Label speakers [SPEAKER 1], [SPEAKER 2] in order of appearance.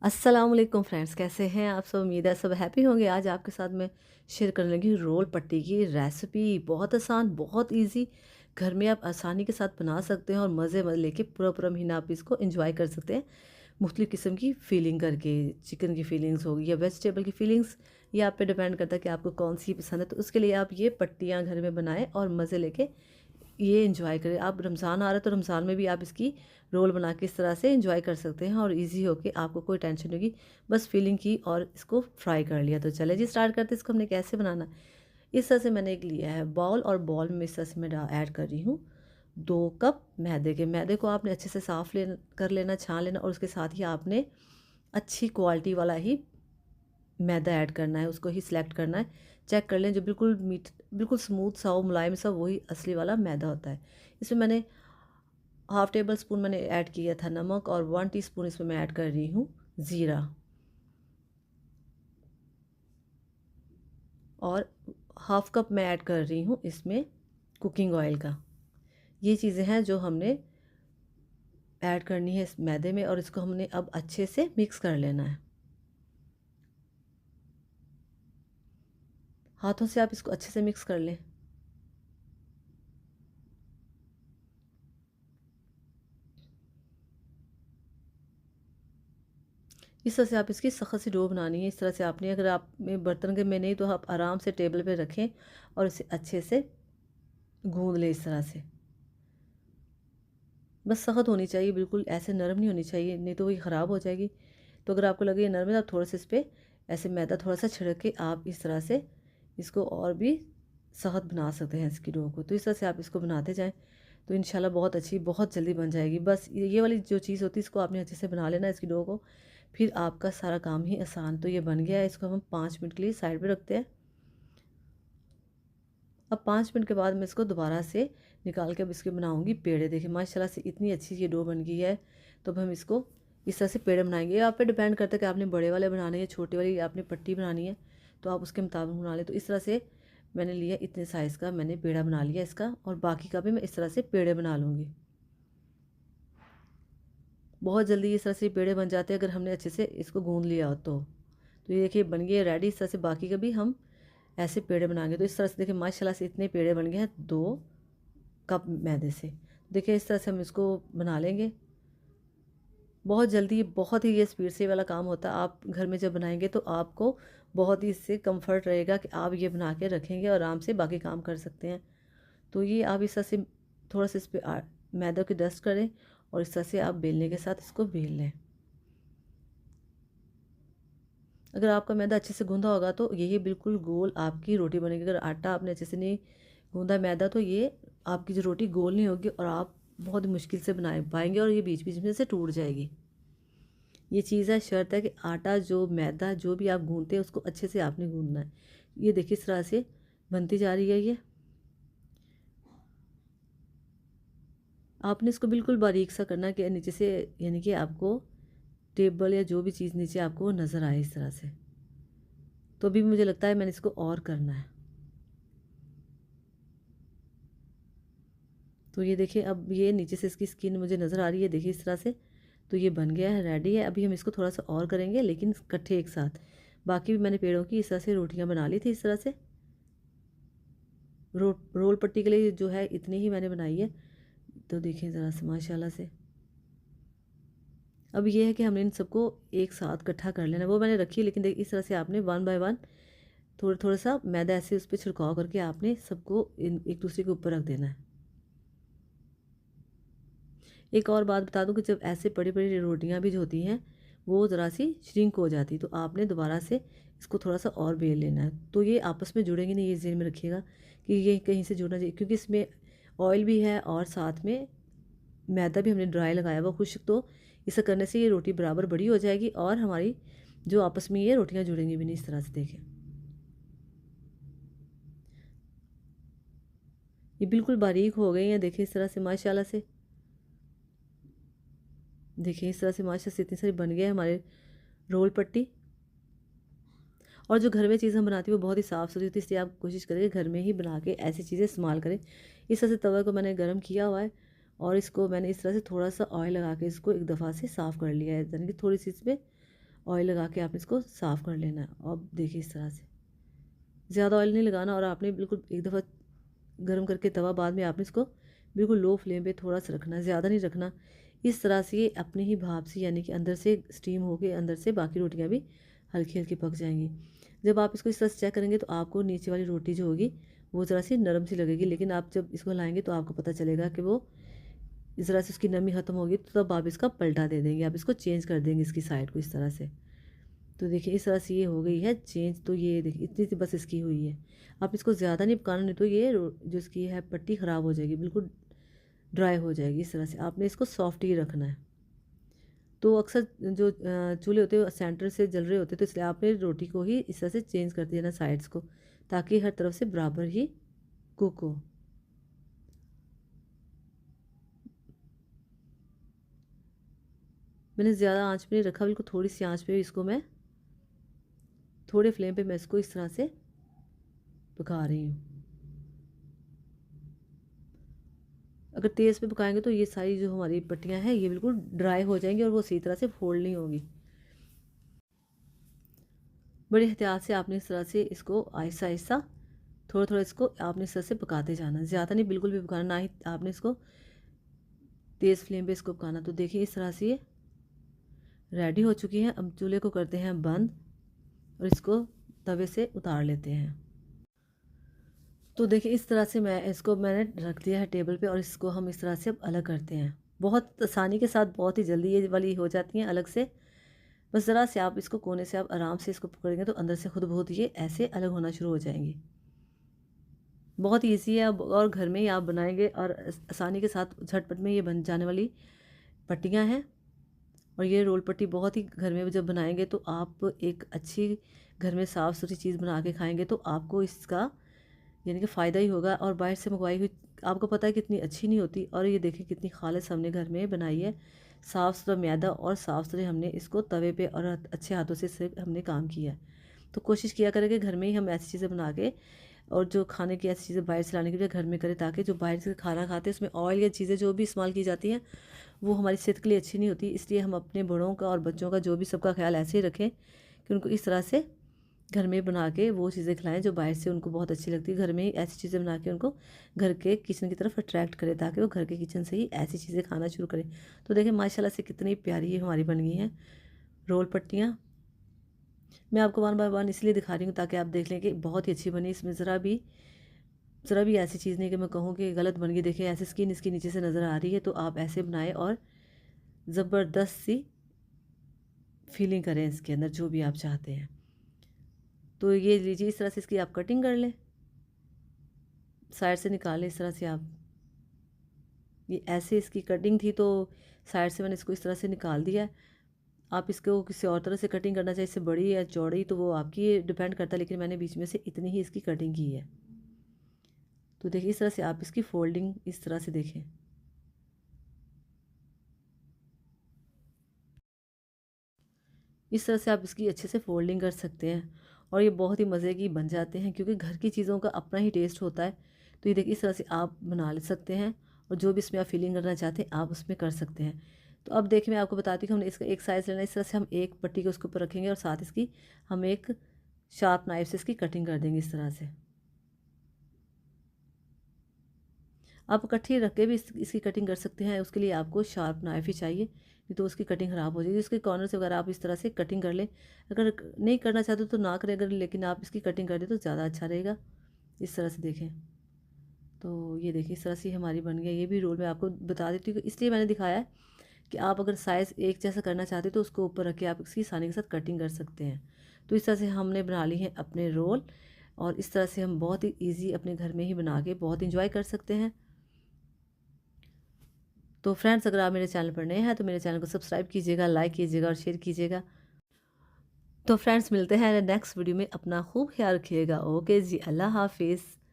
[SPEAKER 1] अस्सलामुअलैकुम फ्रेंड्स, कैसे हैं आप सब। उम्मीद है सब हैप्पी होंगे। आज आपके साथ मैं शेयर करने लगी रोल पट्टी की रेसिपी। बहुत आसान, बहुत इजी, घर में आप आसानी के साथ बना सकते हैं और मज़े मज़े लेके पूरा पूरा महीना आप इसको एंजॉय कर सकते हैं। मुख्तलिफ़ किस्म की फीलिंग करके, चिकन की फीलिंग्स होगी या वेजिटेबल की फीलिंग्स, ये आप पे डिपेंड करता है कि आपको कौन सी पसंद है। तो उसके लिए आप ये पट्टियाँ घर में बनाएं और मज़े लेके ये एंजॉय करें। आप रमज़ान आ रहा है तो रमज़ान में भी आप इसकी रोल बना के इस तरह से एंजॉय कर सकते हैं और इजी होके आपको कोई टेंशन नहीं होगी। बस फिलिंग की और इसको फ्राई कर लिया। तो चले जी स्टार्ट करते हैं। इसको हमने कैसे बनाना है। इस तरह से मैंने एक लिया है बाउल और बाउल में इस तरह से मैं ऐड कर रही हूँ 2 कप मैदे के। मैदे को आपने अच्छे से साफ़ कर लेना, छान लेना और उसके साथ ही आपने अच्छी क्वालिटी वाला ही मैदा ऐड करना है, उसको ही सिलेक्ट करना है। चेक कर लें जो बिल्कुल बिल्कुल स्मूथ सा हो, मुलायम सा, वही असली वाला मैदा होता है। इसमें मैंने हाफ़ टेबल स्पून मैंने ऐड किया था नमक और 1 टीस्पून इसमें मैं ऐड कर रही हूँ ज़ीरा और हाफ़ कप मैं ऐड कर रही हूँ इसमें कुकिंग ऑयल का। ये चीज़ें हैं जो हमने ऐड करनी है इस मैदे में और इसको हमने अब अच्छे से मिक्स कर लेना है। हाथों से आप इसको अच्छे से मिक्स कर लें। इस तरह से आप इसकी सख्त सी डो बनानी है। इस तरह से आपने, अगर आप में बर्तन के में नहीं तो आप आराम से टेबल पे रखें और इसे अच्छे से गूंद लें इस तरह से। बस सख्त होनी चाहिए, बिल्कुल ऐसे नरम नहीं होनी चाहिए, नहीं तो वही ख़राब हो जाएगी। तो अगर आपको लगे ये नरम है तो आप थोड़ा सा इस पर ऐसे मैदा थोड़ा सा छिड़क के आप इस तरह से इसको और भी सख्त बना सकते हैं इसकी डो को। तो इस तरह से आप इसको बनाते जाएँ तो इंशाल्लाह बहुत अच्छी, बहुत जल्दी बन जाएगी। बस ये वाली जो चीज़ होती है इसको आपने अच्छे से बना लेना इसकी डो को, फिर आपका सारा काम ही आसान। तो ये बन गया है, इसको हम 5 मिनट के लिए साइड पे रखते हैं। अब 5 मिनट के बाद मैं इसको दोबारा से निकाल के अब इसके बनाऊंगी पेड़े। देखिए माशाल्लाह से इतनी अच्छी ये डो बन गई है। तो अब हम इसको इस तरह से पेड़े बनाएंगे। आप पे डिपेंड करता है कि आपने बड़े वाले बनाने हैं, छोटे वाली आपने पट्टी बनानी है, तो आप उसके मुताबिक बना लें। तो इस तरह से मैंने लिया, इतने साइज़ का मैंने पेड़ा बना लिया इसका, और बाकी का भी मैं इस तरह से पेड़े बना लूँगी। बहुत जल्दी इस तरह से पेड़े बन जाते हैं अगर हमने अच्छे से इसको गूंद लिया हो तो ये देखिए बन गए रेडी। इस तरह से बाकी का भी हम ऐसे पेड़े बनाएंगे। तो इस तरह से देखिए माशाल्लाह से इतने पेड़े बन गए हैं 2 कप मैदे से। देखिए इस तरह से हम इसको बना लेंगे। बहुत जल्दी, बहुत ही ये स्पीड से वाला काम होता है। आप घर में जब बनाएंगे तो आपको बहुत ही इससे कंफर्ट रहेगा कि आप ये बना के रखेंगे और आराम से बाकी काम कर सकते हैं। तो ये आप इस तरह से थोड़ा सा इस पर मैदा की डस्ट करें और इस तरह से आप बेलने के साथ इसको बेल लें। अगर आपका मैदा अच्छे से गूंदा होगा तो यही बिल्कुल गोल आपकी रोटी बनेगी। अगर आटा आपने अच्छे से नहीं गूंदा मैदा तो ये आपकी जो रोटी गोल नहीं होगी और आप बहुत मुश्किल से बना पाएंगे और ये बीच बीच में से टूट जाएगी। ये चीज़ है, शर्त है कि आटा जो मैदा जो भी आप गूंदते हैं उसको अच्छे से आपने गूंदना है। ये देखिए इस तरह से बनती जा रही है। ये आपने इसको बिल्कुल बारीक सा करना कि नीचे से, यानी कि आपको टेबल या जो भी चीज़ नीचे आपको नज़र आए इस तरह से। तो अभी मुझे लगता है मैंने इसको और करना है। तो ये देखिए अब ये नीचे से इसकी स्किन मुझे नज़र आ रही है, देखिए इस तरह से। तो ये बन गया है, रेडी है। अभी हम इसको थोड़ा सा और करेंगे लेकिन इकट्ठे एक साथ। बाकी भी मैंने पेड़ों की इस तरह से रोटियां बना ली थी इस तरह से। रोल पट्टी के लिए जो है इतनी ही मैंने बनाई है। तो देखिए ज़रा से माशाल्लाह से। अब ये है कि हमने इन सबको एक साथ इकट्ठा कर लेना। वो मैंने रखी है लेकिन देखिए इस तरह से आपने 1 बाय 1 थोड़ा थोड़ा सा मैदा ऐसे उस पर छिड़काव करके आपने सबको एक दूसरे के ऊपर रख देना है। एक और बात बता दूं कि जब ऐसे बड़ी बड़ी रोटियां भी जो होती हैं वो ज़रा सी श्रिंक हो जाती, तो आपने दोबारा से इसको थोड़ा सा और बेल लेना है। तो ये आपस में जुड़ेंगे नहीं, ये ज़हन में रखिएगा कि ये कहीं से जुड़ना चाहिए, क्योंकि इसमें ऑयल भी है और साथ में मैदा भी हमने ड्राई लगाया हुआ खुश्क। तो इसे करने से ये रोटी बराबर बड़ी हो जाएगी और हमारी जो आपस में ये रोटियां जुड़ेंगी भी नहीं। इस तरह से देखें ये बिल्कुल बारीक हो गई हैं। देखिए इस तरह से माशाल्लाह से, देखिए इस तरह से माशाल्लाह से इतनी सारी बन गए हमारे रोल पट्टी। और जो घर में चीज़ हम बनाती हैं वो बहुत ही साफ़ सुथरी होती है, इसलिए आप कोशिश करें घर में ही बना के ऐसी चीज़ें इस्तेमाल करें। इस तरह से तवा को मैंने गर्म किया हुआ है और इसको मैंने इस तरह से थोड़ा सा ऑयल लगा के इसको एक दफ़ा से साफ़ कर लिया है, यानी कि थोड़ी सी इसमें ऑयल लगा के आपने इसको साफ़ कर लेना है। अब देखिए इस तरह से ज़्यादा ऑयल नहीं लगाना, और आपने बिल्कुल एक दफ़ा गर्म करके तवा बाद में आपने इसको बिल्कुल लो फ्लेम पे थोड़ा सा रखना है, ज़्यादा नहीं रखना। इस तरह से ये अपनी ही भाप से, यानी कि अंदर से स्टीम होके अंदर से बाकी रोटियां भी हल्की हल्की पक जाएंगी। जब आप इसको इस तरह से चेक करेंगे तो आपको नीचे वाली रोटी जो होगी वो ज़रा सी नरम सी लगेगी, लेकिन आप जब इसको लाएंगे तो आपको पता चलेगा कि वो ज़रा से उसकी नमी ख़त्म होगी, तो तब आप इसका पलटा दे देंगे, आप इसको चेंज कर देंगे इसकी साइड को इस तरह से। तो देखिए इस तरह से ये हो गई है चेंज। तो ये देखिए इतनी सी बस इसकी हुई है। आप इसको ज़्यादा नहीं पकाना, नहीं तो ये जो इसकी है पट्टी ख़राब हो जाएगी, बिल्कुल ड्राई हो जाएगी। इस तरह से आपने इसको सॉफ्ट ही रखना है। तो अक्सर जो चूल्हे होते हैं सेंटर से जल रहे होते हैं, तो इसलिए आपने रोटी को ही इस तरह से चेंज कर देना साइड्स को, ताकि हर तरफ से बराबर ही कुक हो। मैंने ज़्यादा आंच पे नहीं रखा, बिल्कुल थोड़ी सी आंच पे इसको मैं थोड़े फ्लेम पे मैं इसको इस तरह से पका रही हूँ। अगर तेज़ पे पकाएंगे तो ये सारी जो हमारी पट्टियाँ हैं ये बिल्कुल ड्राई हो जाएंगी और वो सही तरह से फोल्ड नहीं होगी। बड़े एहतियात से आपने इस तरह से इसको आहिस्ता आहिस्ता थोड़ा थोड़ा इसको आपने इस तरह से पकाते जाना, ज़्यादा नहीं बिल्कुल भी पकाना, ना ही आपने इसको तेज़ फ्लेम पे इसको पकाना। तो देखिए इस तरह से ये रेडी हो चुकी है। अब चूल्हे को करते हैं बंद और इसको तवे से उतार लेते हैं। तो देखिए इस तरह से मैंने रख दिया है टेबल पे, और इसको हम इस तरह से अब अलग करते हैं। बहुत आसानी के साथ, बहुत ही जल्दी ये वाली हो जाती हैं अलग से। बस ज़रा से आप इसको कोने से आप आराम से इसको पकड़ेंगे तो अंदर से खुद बहुत ये ऐसे अलग होना शुरू हो जाएंगी। बहुत ईजी है अब, और घर में ही आप बनाएंगे और आसानी के साथ झटपट में ये बन जाने वाली पट्टियाँ हैं। और ये रोल पट्टी बहुत ही घर में जब बनाएंगे तो आप एक अच्छी घर में साफ़ सुथरी चीज़ बना के खाएंगे तो आपको इसका यानी कि फ़ायदा ही होगा। और बाहर से मंगवाई हुई आपको पता है कितनी अच्छी नहीं होती। और ये देखें कितनी खालिस हमने घर में बनाई है, साफ़ सुथरा मैदा और साफ़ सुथरे हमने इसको तवे पे और अच्छे हाथों से इसे हमने काम किया है। तो कोशिश किया करें कि घर में ही हम ऐसी चीज़ें बना के, और जो खाने की ऐसी चीज़ें बाहर से लाने के लिए घर में करें, ताकि जो बाहर से खाना खाते हैं उसमें ऑयल या चीज़ें जो भी इस्तेमाल की जाती हैं वो हमारी सेहत के लिए अच्छी नहीं होती। इसलिए हम अपने बड़ों का और बच्चों का जो भी सबका ख्याल ऐसे ही रखें कि उनको इस तरह से घर में बना के वो चीज़ें खिलाएं जो बाहर से उनको बहुत अच्छी लगती है। घर में ही ऐसी चीज़ें बना के उनको घर के किचन की तरफ अट्रैक्ट करें, ताकि वो घर के किचन से ही ऐसी चीज़ें खाना शुरू करें। तो देखिए माशाल्लाह से कितनी प्यारी हमारी बन गई हैं रोल पट्टियाँ। मैं आपको वन बाय वन इसलिए दिखा रही हूँ ताकि आप देख लें कि बहुत ही अच्छी बनी। इसमें ज़रा भी ऐसी चीज़ नहीं कि मैं कहूँ कि गलत बन गई। देखिए ऐसे स्किन इसकी नीचे से नज़र आ रही है, तो आप ऐसे बनाएं और ज़बरदस्त सी फीलिंग करें इसके अंदर जो भी आप चाहते हैं। तो ये लीजिए इस तरह से इसकी आप कटिंग कर लें, साइड से निकालें इस तरह से आप। ये ऐसे इसकी कटिंग थी तो साइड से मैंने इसको इस तरह से निकाल दिया है। आप इसको किसी और तरह से कटिंग करना चाहिए, इससे बड़ी या चौड़ी, तो वो आपकी डिपेंड करता है, लेकिन मैंने बीच में से इतनी ही इसकी कटिंग की है। तो देखिए इस तरह से आप इसकी फोल्डिंग इस तरह से देखें। इस तरह से आप इसकी अच्छे से फोल्डिंग कर सकते हैं और ये बहुत ही मज़े की बन जाते हैं, क्योंकि घर की चीज़ों का अपना ही टेस्ट होता है। तो ये देखिए इस तरह से आप बना ले सकते हैं, और जो भी इसमें आप फीलिंग करना चाहते हैं आप उसमें कर सकते हैं। तो अब देखिए मैं आपको बताती हूँ, हमने इसका एक साइज़ लेना है। इस तरह से हम एक पट्टी को उसके ऊपर रखेंगे और साथ इसकी हम एक शार्प नाइफ से इसकी कटिंग कर देंगे इस तरह से। आप इकट्ठी रख के भी इसकी कटिंग कर सकते हैं, उसके लिए आपको शार्प नाइफ ही चाहिए, नहीं तो उसकी कटिंग ख़राब हो जाएगी। इसके कॉर्नर से अगर आप इस तरह से कटिंग कर लें, अगर नहीं करना चाहते तो ना करें, अगर लेकिन आप इसकी कटिंग कर दें तो ज़्यादा अच्छा रहेगा। इस तरह से देखें। तो ये देखिए इस तरह से हमारी बन गई। ये भी रोल मैं आपको बता देती हूँ, इसलिए मैंने दिखाया है कि आप अगर साइज़ एक जैसा करना चाहते तो उसको ऊपर रख के आप इसकी आसानी के साथ कटिंग कर सकते हैं। तो इस तरह से हमने बना ली हैं अपने रोल, और इस तरह से हम बहुत ही ईजी अपने घर में ही बना के बहुत इंजॉय कर सकते हैं। तो फ्रेंड्स अगर आप मेरे चैनल पर नए हैं तो मेरे चैनल को सब्सक्राइब कीजिएगा, लाइक कीजिएगा और शेयर कीजिएगा। तो फ्रेंड्स मिलते हैं नेक्स्ट वीडियो में। अपना खूब ख्याल रखिएगा। ओके जी, अल्लाह हाफिज़।